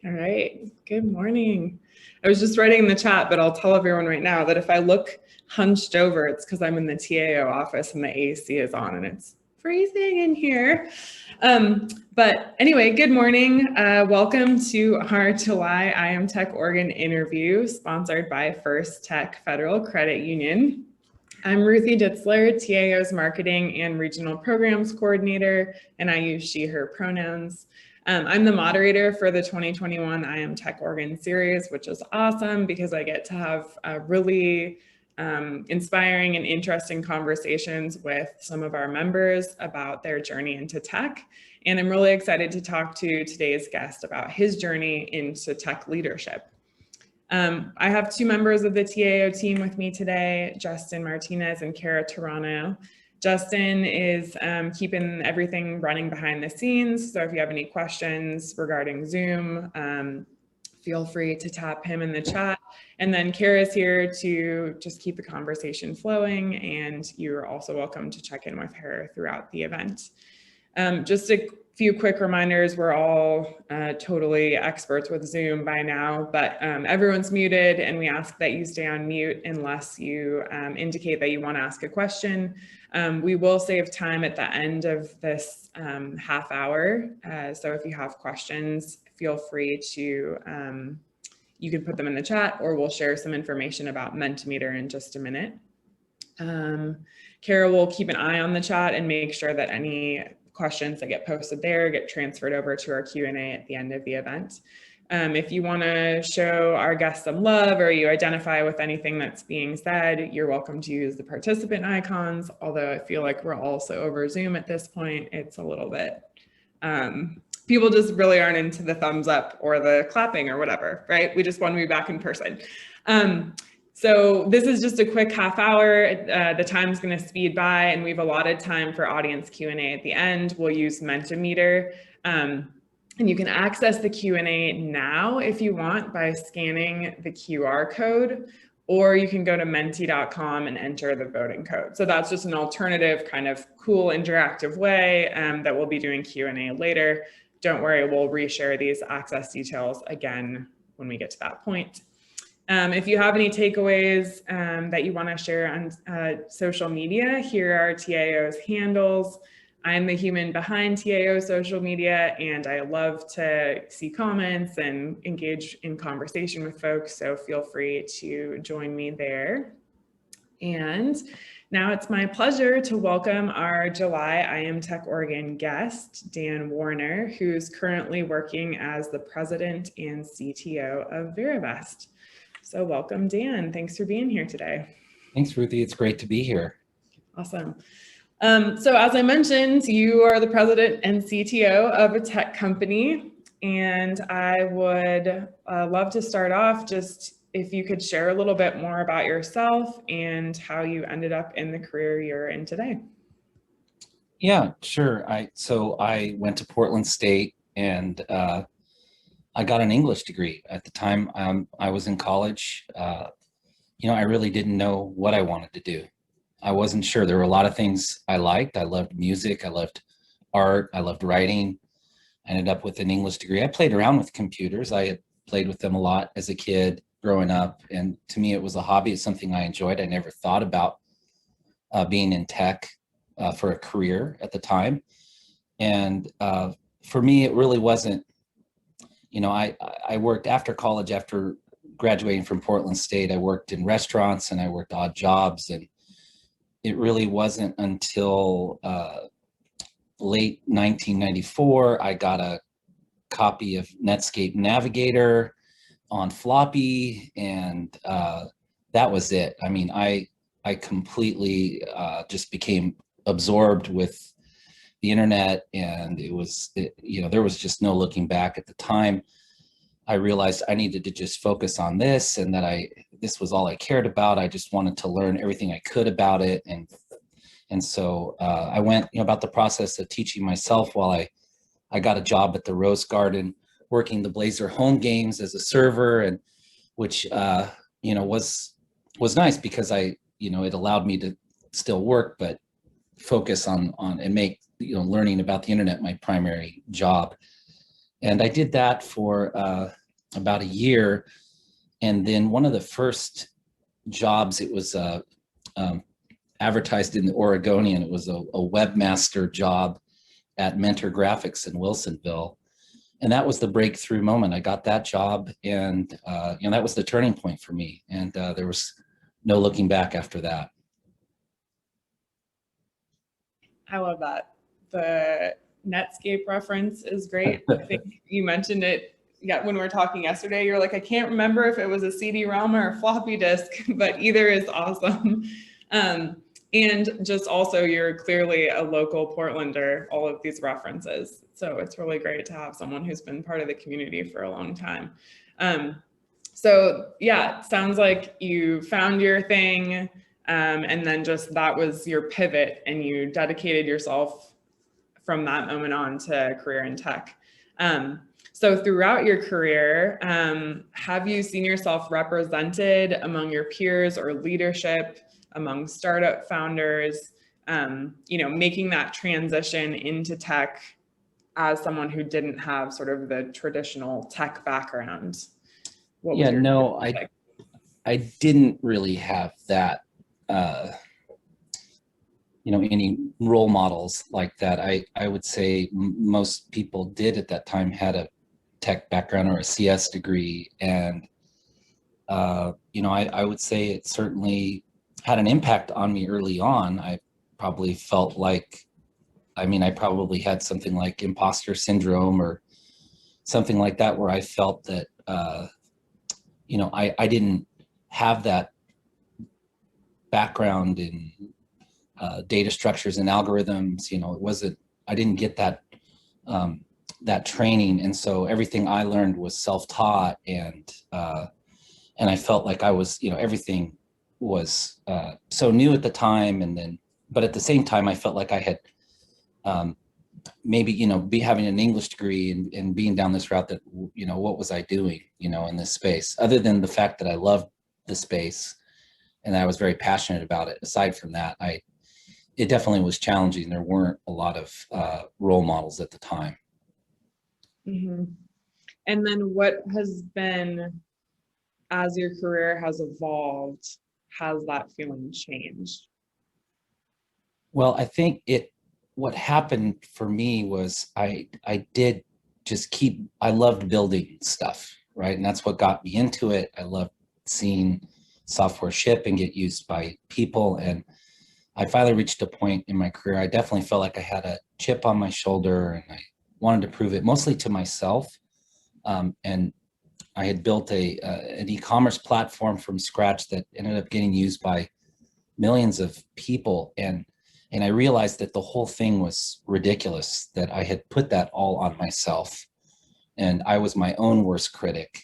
All right, good morning. I was just writing in the chat, but I'll tell everyone right now that if I look hunched over, it's because I'm in the TAO office and the AC is on and it's freezing in here. But anyway, good morning. Welcome to our July I Am Tech Oregon interview, sponsored by First Tech Federal Credit Union. I'm Ruthie Ditzler, TAO's Marketing and Regional Programs Coordinator, and I use she, her pronouns. I'm the moderator for the 2021 I Am Tech Oregon series, which is awesome because I get to have really inspiring and interesting conversations with some of our members about their journey into tech. And I'm really excited to talk to today's guest about his journey into tech leadership. I have two members of the TAO team with me today, Justin Martinez and Kara Toronto. Justin is keeping everything running behind the scenes. So if you have any questions regarding Zoom, feel free to tap him in the chat. And then Kara's here to just keep the conversation flowing. And you're also welcome to check in with her throughout the event. Just a few quick reminders, we're all totally experts with Zoom by now, but everyone's muted and we ask that you stay on mute unless you indicate that you want to ask a question. We will save time at the end of this half hour. So if you have questions, feel free to, you can put them in the chat or we'll share some information about Mentimeter in just a minute. Kara will keep an eye on the chat and make sure that any questions that get posted there get transferred over to our Q&A at the end of the event. If you want to show our guests some love or you identify with anything that's being said, you're welcome to use the participant icons, although I feel like we're also over Zoom at this point. It's a little bit, people just really aren't into the thumbs up or the clapping or whatever, right? We just want to be back in person. So this is just a quick half hour. The time's going to speed by and we've allotted time for audience Q&A at the end. We'll use Mentimeter. And you can access the Q&A now if you want by scanning the QR code, or you can go to menti.com and enter the voting code. So that's just an alternative kind of cool interactive way that we'll be doing Q&A later. Don't worry, we'll reshare these access details again when we get to that point. If you have any takeaways that you want to share on social media, here are TAO's handles. I'm the human behind TAO social media, and I love to see comments and engage in conversation with folks, so feel free to join me there. And now it's my pleasure to welcome our July I Am Tech Oregon guest, Dan Warner, who's currently working as the president and CTO of Verivest. So welcome, Dan. Thanks for being here today. Thanks, Ruthie. It's great to be here. Awesome. So as I mentioned, you are the president and CTO of a tech company, and I would love to start off just if you could share a little bit more about yourself and how you ended up in the career you're in today. Yeah, sure. So I went to Portland State and I got an English degree. At the time I was in college, I really didn't know what I wanted to do. I wasn't sure. There were a lot of things I liked. I loved music. I loved art. I loved writing. I ended up with an English degree. I played around with computers. I had played with them a lot as a kid growing up. And to me, it was a hobby. It's something I enjoyed. I never thought about being in tech for a career at the time. And for me, it really wasn't, I worked after college, after graduating from Portland State. I worked in restaurants and I worked odd jobs, and it really wasn't until late 1994 I got a copy of Netscape Navigator on floppy, and that was it. I mean, I completely just became absorbed with the internet, and there was just no looking back. At the time, I realized I needed to just focus on this, and that this was all I cared about. I just wanted to learn everything I could about it, and so I went about the process of teaching myself while I got a job at the Rose Garden working the Blazer home games as a server, and which was nice because it allowed me to still work but focus on and make learning about the internet my primary job. And I did that for about a year. And then one of the first jobs, it was advertised in the Oregonian. It was a webmaster job at Mentor Graphics in Wilsonville. And that was the breakthrough moment. I got that job, and that was the turning point for me. And there was no looking back after that. I love that. The Netscape reference is great. I think you mentioned it when we were talking yesterday. You're like, I can't remember if it was a CD-ROM or a floppy disk, but either is awesome. And just also, you're clearly a local Portlander, all of these references. So it's really great to have someone who's been part of the community for a long time. So yeah, sounds like you found your thing, and then just that was your pivot, and you dedicated yourself from that moment on to a career in tech. So throughout your career, have you seen yourself represented among your peers or leadership, among startup founders, making that transition into tech as someone who didn't have sort of the traditional tech background? Yeah, no, I didn't really have that, any role models like that. I would say most people did at that time had a tech background or a CS degree. And, I would say it certainly had an impact on me early on. I probably felt like, I probably had something like imposter syndrome or something like that, where I felt that, I didn't have that background in data structures and algorithms. I didn't get that that training, and so everything I learned was self-taught, and I felt like I was, everything was so new at the time, but at the same time, I felt like I had maybe, be having an English degree and being down this route that, what was I doing, in this space, other than the fact that I loved the space and I was very passionate about it. Aside from that, it definitely was challenging. There weren't a lot of role models at the time. Mm-hmm. And then what has been, as your career has evolved, has that feeling changed? Well, I think what happened for me was I did just I loved building stuff, right? And that's what got me into it. I loved seeing software ship and get used by people. And I finally reached a point in my career, I definitely felt like I had a chip on my shoulder, and I wanted to prove it mostly to myself. And I had built an e-commerce platform from scratch that ended up getting used by millions of people. And I realized that the whole thing was ridiculous, that I had put that all on myself. And I was my own worst critic.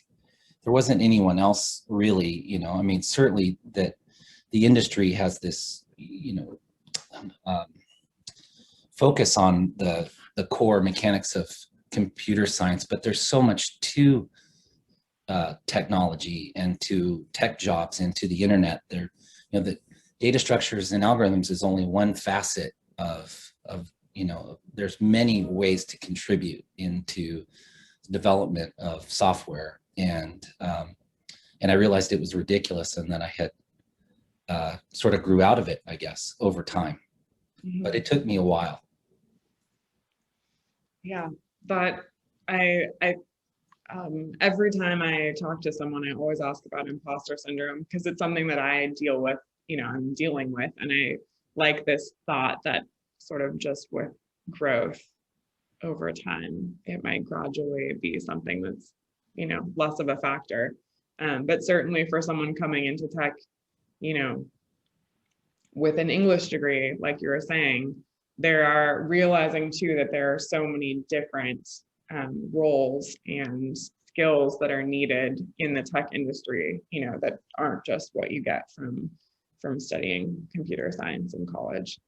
There wasn't anyone else really, certainly that the industry has this, focus on the core mechanics of computer science, but there's so much to technology and to tech jobs and to the internet. The data structures and algorithms is only one facet of there's many ways to contribute into the development of software. And I realized it was ridiculous, and then I had sort of grew out of it, I guess, over time. Mm-hmm. But it took me a while. Yeah, but I every time I talk to someone, I always ask about imposter syndrome, because it's something that I deal with, I'm dealing with. And I like this thought that sort of just with growth over time, it might gradually be something that's, less of a factor. But certainly for someone coming into tech, with an English degree, like you were saying, there are realizing too that there are so many different roles and skills that are needed in the tech industry, that aren't just what you get from studying computer science in college.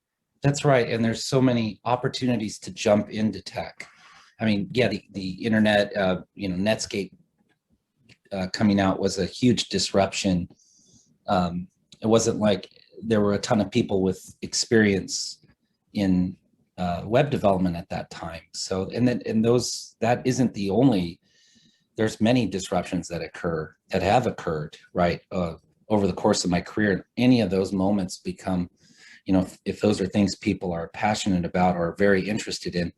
That's right. And there's so many opportunities to jump into tech. Yeah, the internet, Netscape coming out was a huge disruption. It wasn't like there were a ton of people with experience in web development at that time. So, that isn't the only, there's many disruptions that have occurred, right? Over the course of my career. Any of those moments become, if those are things people are passionate about or very interested in,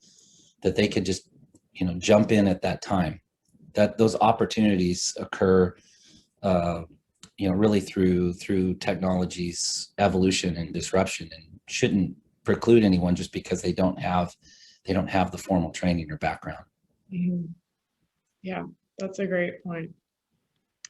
that they could just, jump in at that time. That those opportunities occur, really through technology's evolution and disruption, and shouldn't preclude anyone just because they don't have the formal training or background. Mhm. Yeah, that's a great point.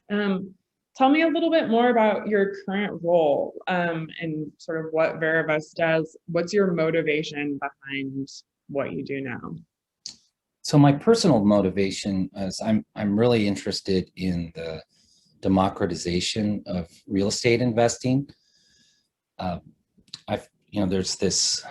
Tell me a little bit more about your current role, and sort of what Verivest does. What's your motivation behind what you do now? So my personal motivation is I'm really interested in the democratization of real estate investing. There's this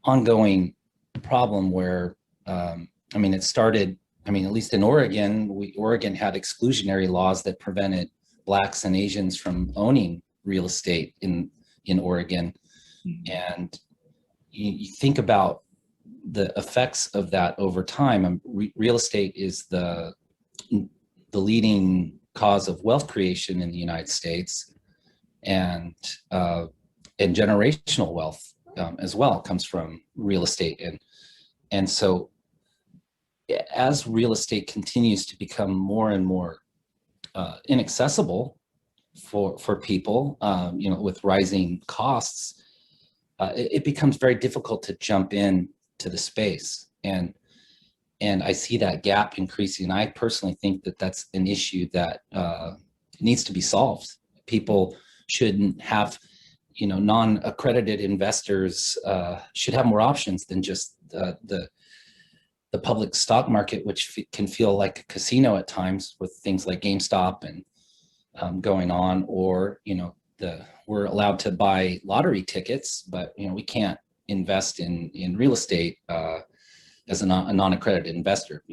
ongoing problem where, it started, at least in Oregon, Oregon had exclusionary laws that prevented Blacks and Asians from owning real estate in Oregon. And you think about the effects of that over time. Real estate is the leading cause of wealth creation in the United States, and generational wealth as well comes from real estate. And so as real estate continues to become more and more inaccessible for people, with rising costs, it becomes very difficult to jump in to the space. And I see that gap increasing. I personally think that that's an issue that needs to be solved. People shouldn't have, non-accredited investors should have more options than just the public stock market, which can feel like a casino at times with things like GameStop and going on, or, we're allowed to buy lottery tickets, but, we can't invest in real estate as a non-accredited investor.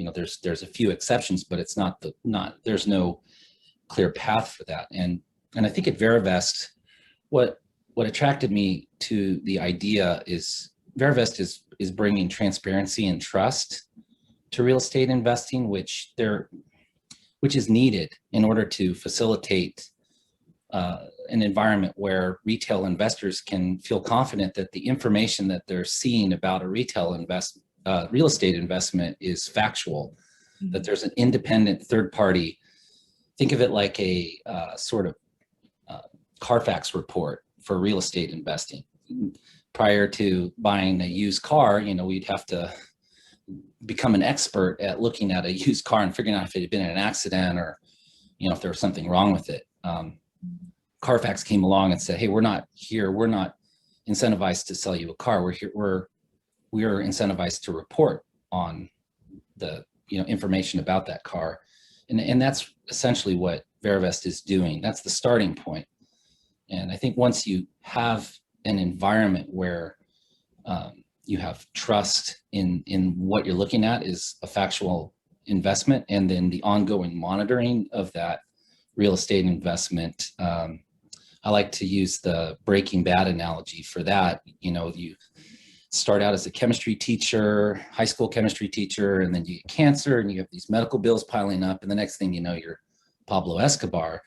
There's a few exceptions, but it's not there's no clear path for that. And I think at Verivest, what attracted me to the idea is Verivest is bringing transparency and trust to real estate investing, which is needed in order to facilitate an environment where retail investors can feel confident that the information that they're seeing about a real estate investment is factual, that there's an independent third party. Think of it like a sort of Carfax report for real estate investing. Prior to buying a used car, we'd have to become an expert at looking at a used car and figuring out if it had been in an accident, or, if there was something wrong with it. Carfax came along and said, hey, we're not incentivized to sell you a car. We're incentivized to report on the information about that car. And that's essentially what Verivest is doing. That's the starting point. And I think once you have an environment where you have trust in what you're looking at is a factual investment, and then the ongoing monitoring of that real estate investment. I like to use the Breaking Bad analogy for that. You start out as a chemistry teacher, high school chemistry teacher, and then you get cancer and you have these medical bills piling up, and the next thing you know, you're Pablo Escobar.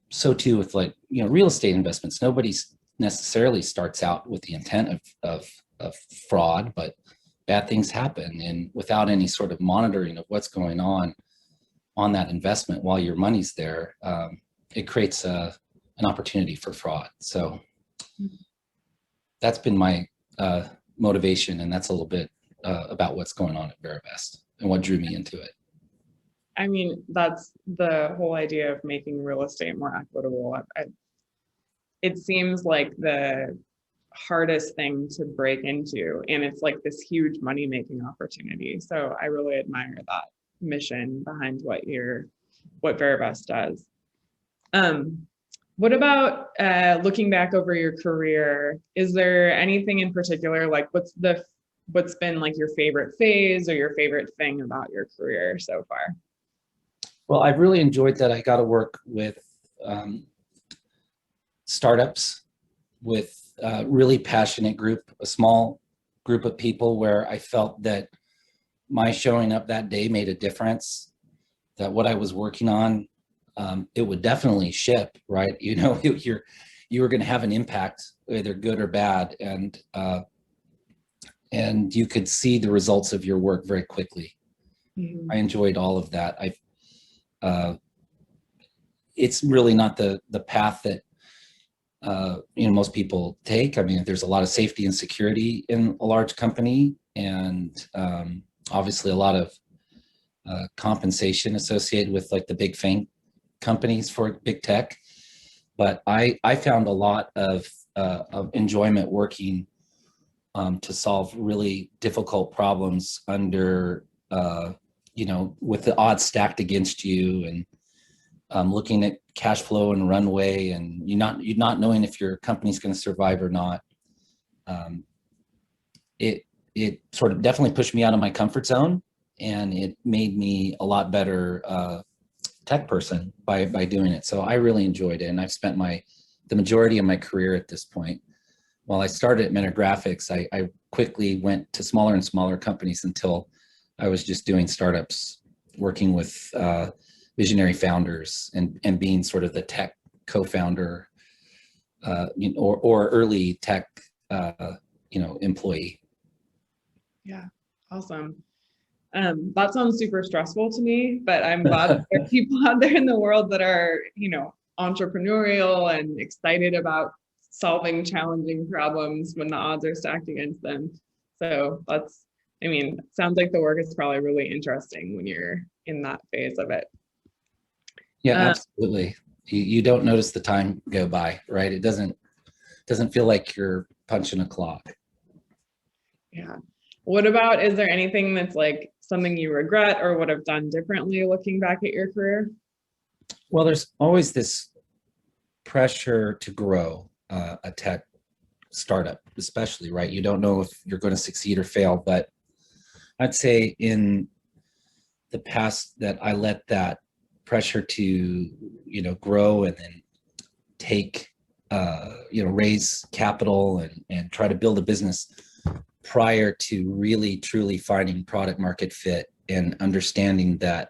So too with real estate investments. Nobody necessarily starts out with the intent of fraud, but bad things happen, and without any sort of monitoring of what's going on that investment while your money's there, it creates an opportunity for fraud. So that's been my motivation, and that's a little bit about what's going on at Verivest and what drew me into it. That's the whole idea of making real estate more equitable. It seems like the hardest thing to break into, and it's like this huge money-making opportunity. So I really admire that mission behind what Verivest does. What about looking back over your career? Is there anything in particular, like what's been like your favorite phase or your favorite thing about your career so far? Well, I've really enjoyed that I got to work with startups, with a really passionate group, a small group of people where I felt that my showing up that day made a difference, that what I was working on, it would definitely ship, right? You know, you were going to have an impact, either good or bad, and you could see the results of your work very quickly. I enjoyed all of that. It's really not the path that most people take. I mean, there's a lot of safety and security in a large company, and obviously a lot of compensation associated with like the big FANG companies for big tech. But I found a lot of enjoyment working to solve really difficult problems under, with the odds stacked against you, and looking at cash flow and runway, and you're not knowing if your company's going to survive or not. It sort of definitely pushed me out of my comfort zone, and it made me a lot better tech person by doing it. So I really enjoyed it, and I've spent the majority of my career at this point. While I started at Mentor Graphics, I quickly went to smaller and smaller companies until I was just doing startups, working with visionary founders and being sort of the tech co-founder, or early tech, employee. Yeah, awesome. That sounds super stressful to me, but I'm glad that there are people out there in the world that are, entrepreneurial and excited about solving challenging problems when the odds are stacked against them. So sounds like the work is probably really interesting when you're in that phase of it. Yeah, absolutely. You don't notice the time go by, right? It doesn't feel like you're punching a clock. Yeah. What about, is there anything that's like something you regret or would have done differently looking back at your career? Well, there's always this pressure to grow a tech startup, especially, right? You don't know if you're going to succeed or fail, but I'd say in the past that I let that pressure to, grow and then take, raise capital and try to build a business prior to really truly finding product market fit and understanding that,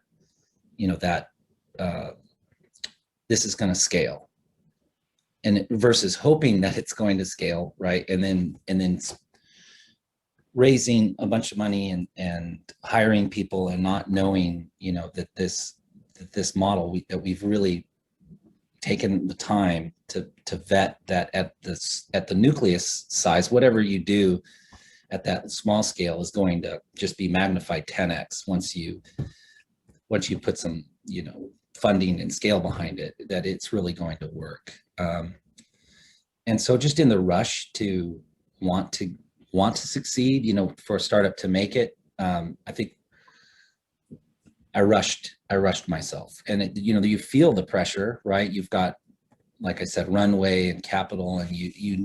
this is going to scale, and versus hoping that it's going to scale, right? And then raising a bunch of money and hiring people and not knowing, that this model that we've really taken the time to vet that at the nucleus size, whatever you do at that small scale is going to just be magnified 10x once you put some, funding and scale behind it, that it's really going to work. And so just in the rush to want to succeed, for a startup to make it, I think I rushed myself, and you feel the pressure, right? You've got, like I said, runway and capital, and you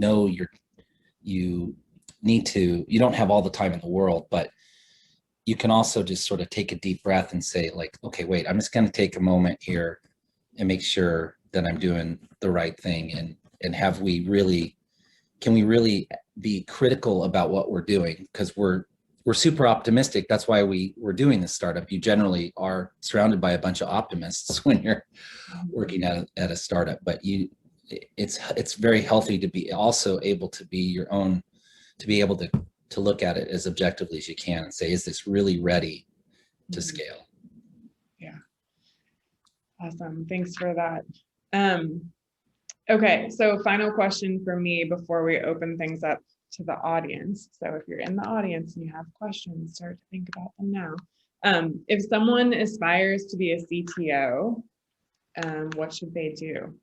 don't have all the time in the world, but you can also just sort of take a deep breath and say, like, okay, wait, I'm just going to take a moment here and make sure that I'm doing the right thing. And can we really be critical about what we're doing? Because we're super optimistic. That's why we're doing this startup. You generally are surrounded by a bunch of optimists when you're working at a startup, but it's very healthy to be also able to be your own, to be able to look at it as objectively as you can and say, is this really ready to scale? Yeah. Awesome. Thanks for that. Okay. So final question for me before we open things up to the audience. So if you're in the audience and you have questions, start to think about them now. If someone aspires to be a CTO, what should they do?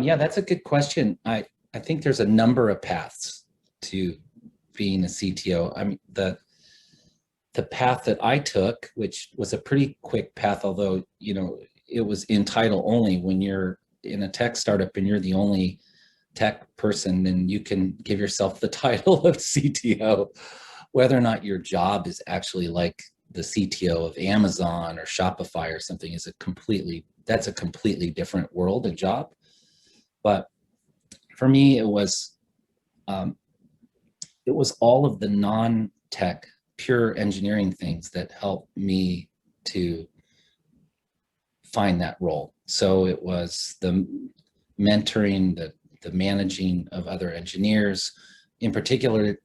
Yeah, that's a good question. I think there's a number of paths to being a CTO. I mean, the path that I took, which was a pretty quick path, although, it was in title only. When you're in a tech startup and you're the only tech person, then you can give yourself the title of CTO. Whether or not your job is actually like the CTO of Amazon or Shopify or something that's a completely different world and job. But for me, it was all of the non-tech, pure engineering things that helped me to find that role. So it was the mentoring, the managing of other engineers, in particular,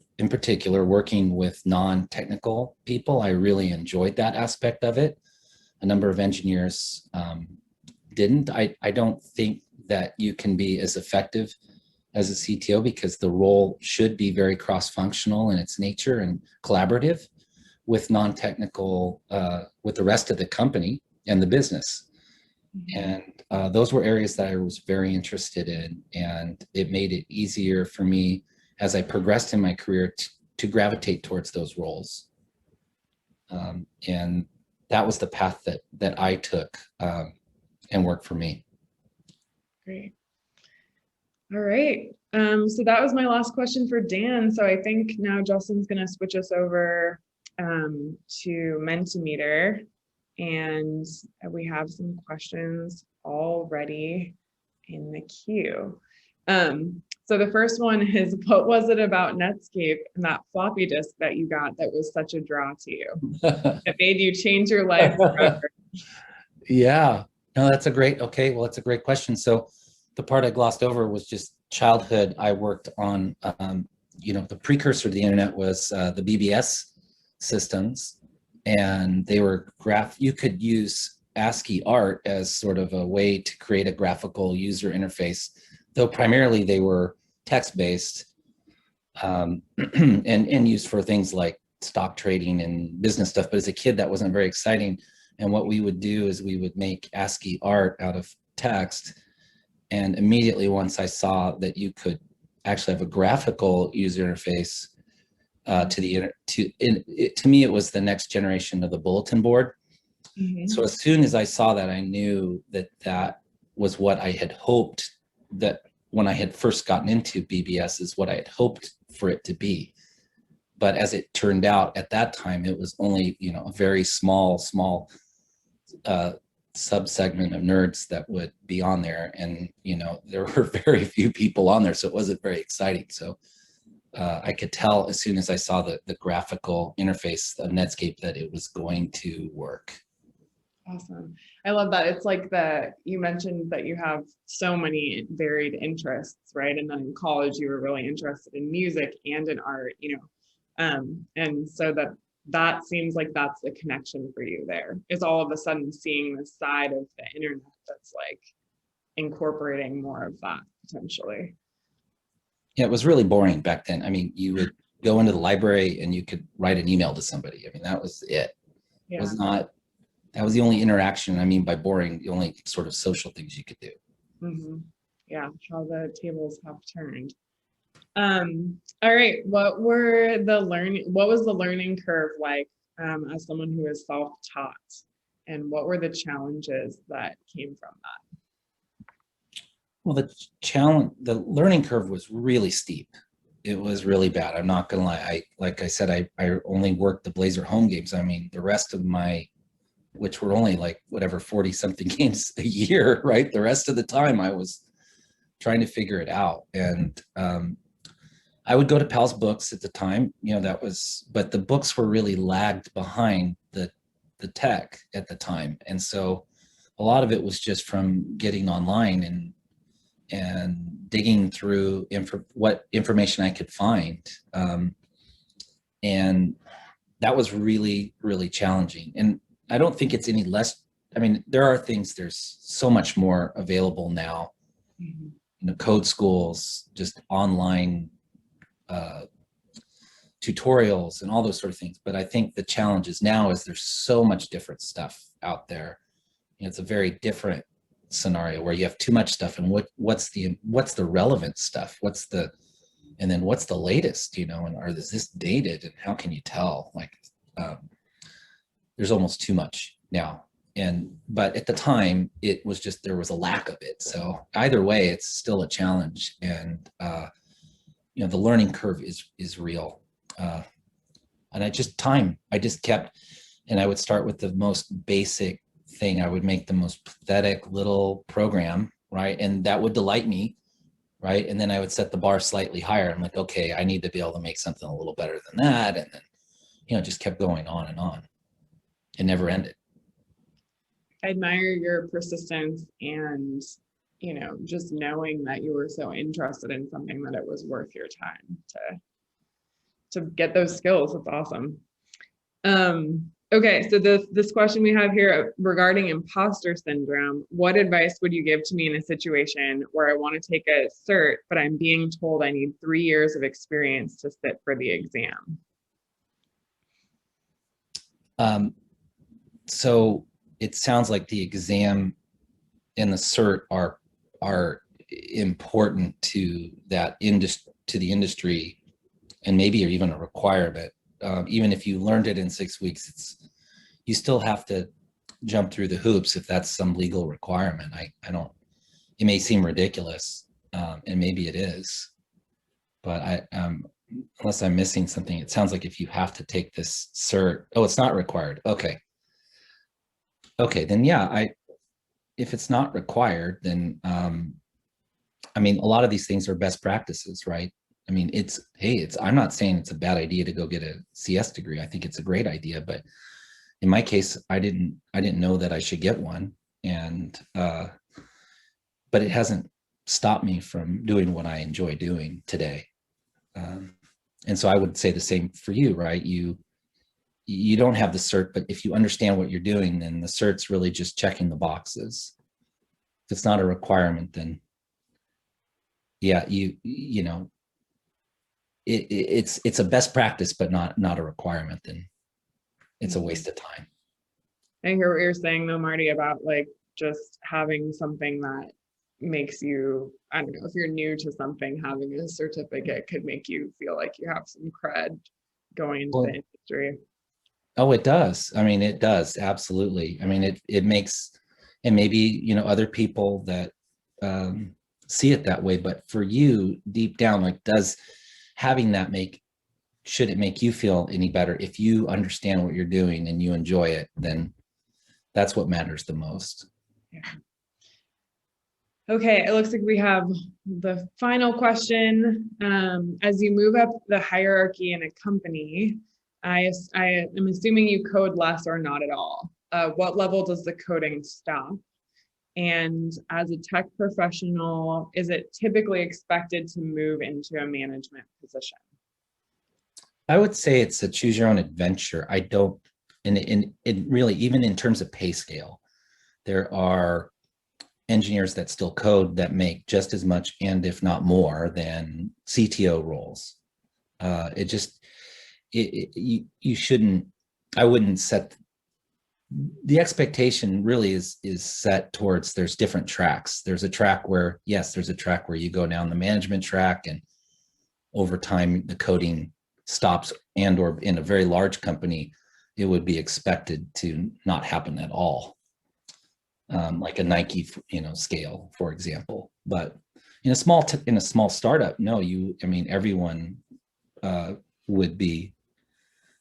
working with non-technical people. I really enjoyed that aspect of it. A number of engineers didn't. I don't think that you can be as effective as a CTO because the role should be very cross-functional in its nature and collaborative with non-technical, with the rest of the company and the business. And those were areas that I was very interested in, and it made it easier for me as I progressed in my career to gravitate towards those roles. And that was the path that I took and worked for me. Great. All right. So that was my last question for Dan. So I think now Justin's going to switch us over to Mentimeter, and we have some questions already in the queue. So the first one is, what was it about Netscape and that floppy disk that you got that was such a draw to you? It made you change your life forever. Yeah, no, that's a great question. So the part I glossed over was just childhood. I worked on, the precursor to the internet was the BBS systems, and they were you could use ASCII art as sort of a way to create a graphical user interface, though primarily they were text-based and used for things like stock trading and business stuff. But as a kid, that wasn't very exciting. And what we would do is we would make ASCII art out of text. And immediately once I saw that you could actually have a graphical user interface to me, it was the next generation of the bulletin board. Mm-hmm. So as soon as I saw that, I knew that was what I had hoped, that when I had first gotten into BBS is what I had hoped for it to be. But as it turned out, at that time, it was only, a very small subsegment of nerds that would be on there. And, there were very few people on there, so it wasn't very exciting. So I could tell as soon as I saw the graphical interface of Netscape that it was going to work. Awesome. I love that. It's like you mentioned that you have so many varied interests, right? And then in college, you were really interested in music and in art, and so that seems like that's the connection for you there, is all of a sudden seeing the side of the internet that's like incorporating more of that potentially. Yeah, it was really boring back then. I mean, you would go into the library and you could write an email to somebody. I mean, that was it. Yeah. That was the only interaction. I mean, by boring, the only sort of social things you could do. Mm-hmm. Yeah, how the tables have turned. All right, what was the learning curve like as someone who is self-taught, and what were the challenges that came from that? Well, the learning curve was really steep. It was really bad. I'm not gonna lie. Like I said, I only worked the Blazer home games. I mean, the rest of which were only like whatever 40 something games a year, right? The rest of the time I was trying to figure it out. And I would go to Pal's books at the time, but the books were really lagged behind the tech at the time. And so a lot of it was just from getting online and digging through what information I could find. And that was really, really challenging. And I don't think it's any less. I mean, there's so much more available now. Mm-hmm. Code schools, just online tutorials and all those sort of things. But I think the challenge is now is there's so much different stuff out there. It's a very different scenario where you have too much stuff, and what's the relevant stuff? What's the latest, and is this dated, and how can you tell? Like, there's almost too much now. But at the time, it was just, there was a lack of it. So either way, it's still a challenge. And, the learning curve is real. And I just kept, and I would start with the most basic thing. I would make the most pathetic little program, right? And that would delight me, right? And then I would set the bar slightly higher. I'm like, okay, I need to be able to make something a little better than that. And then, you know, it just kept going on and on. It never ended. I admire your persistence and, you know, just knowing that you were so interested in something that it was worth your time to get those skills. It's awesome. Okay, so this question we have here regarding imposter syndrome, what advice would you give to me in a situation where I want to take a cert, but I'm being told I need 3 years of experience to sit for the exam? So it sounds like the exam and the cert are important to that to the industry, and maybe even a requirement. Even if you learned it in 6 weeks, you still have to jump through the hoops if that's some legal requirement. I don't. It may seem ridiculous, and maybe it is, but unless I'm missing something, it sounds like if you have to take this cert, oh, it's not required. Okay, then yeah, if it's not required, then I mean, a lot of these things are best practices, right? I mean, I'm not saying it's a bad idea to go get a CS degree. I think it's a great idea, but in my case, I didn't know that I should get one. And, but it hasn't stopped me from doing what I enjoy doing today. And so I would say the same for you, right? You don't have the cert, but if you understand what you're doing, then the cert's really just checking the boxes. If it's not a requirement, then yeah, you know, it's a best practice, but not a requirement, then it's a waste of time. I hear what you're saying though, Marty, about like just having something that makes you, I don't know, if you're new to something, having a certificate could make you feel like you have some cred going into the industry. Oh, it does. I mean, it does. Absolutely. I mean, it makes, and maybe, you know, other people that see it that way, but for you deep down, like, having that should it make you feel any better? If you understand what you're doing and you enjoy it, then that's what matters the most. Yeah. Okay, it looks like we have the final question. As you move up the hierarchy in a company, I am assuming you code less or not at all. What level does the coding stop? And as a tech professional, is it typically expected to move into a management position? I would say it's a choose your own adventure. I don't, and really, even in terms of pay scale, there are engineers that still code that make just as much, and if not more, than CTO roles. You shouldn't, I wouldn't set, the expectation really is set towards, there's different tracks. There's a track where, yes, there's a track where you go down the management track, and over time the coding stops, and or in a very large company, it would be expected to not happen at all. Like a Nike, you know, scale, for example. But in a small startup, no, I mean, everyone would be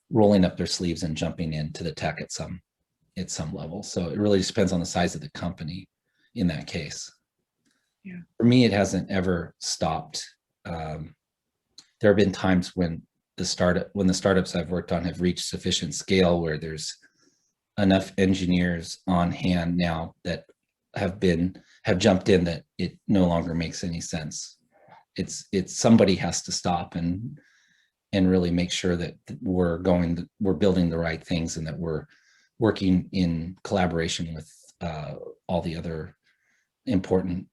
rolling up their sleeves and jumping into the tech at some level. So it really depends on the size of the company in that case. Yeah. For me, it hasn't ever stopped. There have been times when the startups I've worked on have reached sufficient scale where there's enough engineers on hand now that have jumped in that it no longer makes any sense. It's somebody has to stop and really make sure that we're building the right things, and that we're working in collaboration with all the other important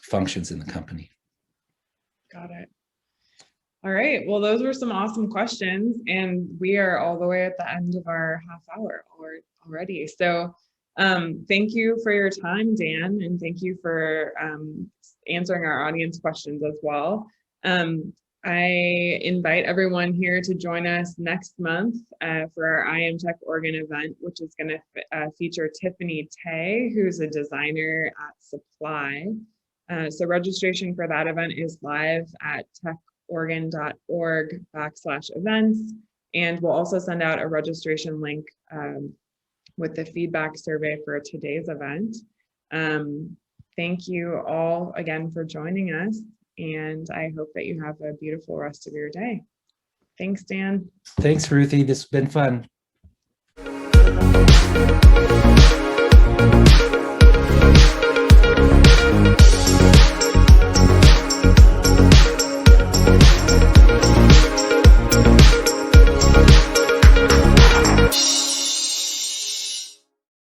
functions in the company. Got it. All right. Well, those were some awesome questions, and we are all the way at the end of our half hour already. So thank you for your time, Dan, and thank you for answering our audience questions as well. I invite everyone here to join us next month for our I Am Tech Oregon event, which is going to feature Tiffany Tay, who's a designer at Supply. So registration for that event is live at techoregon.org/events. And we'll also send out a registration link with the feedback survey for today's event. Thank you all again for joining us. And I hope that you have a beautiful rest of your day. Thanks, Dan. Thanks, Ruthie. This has been fun.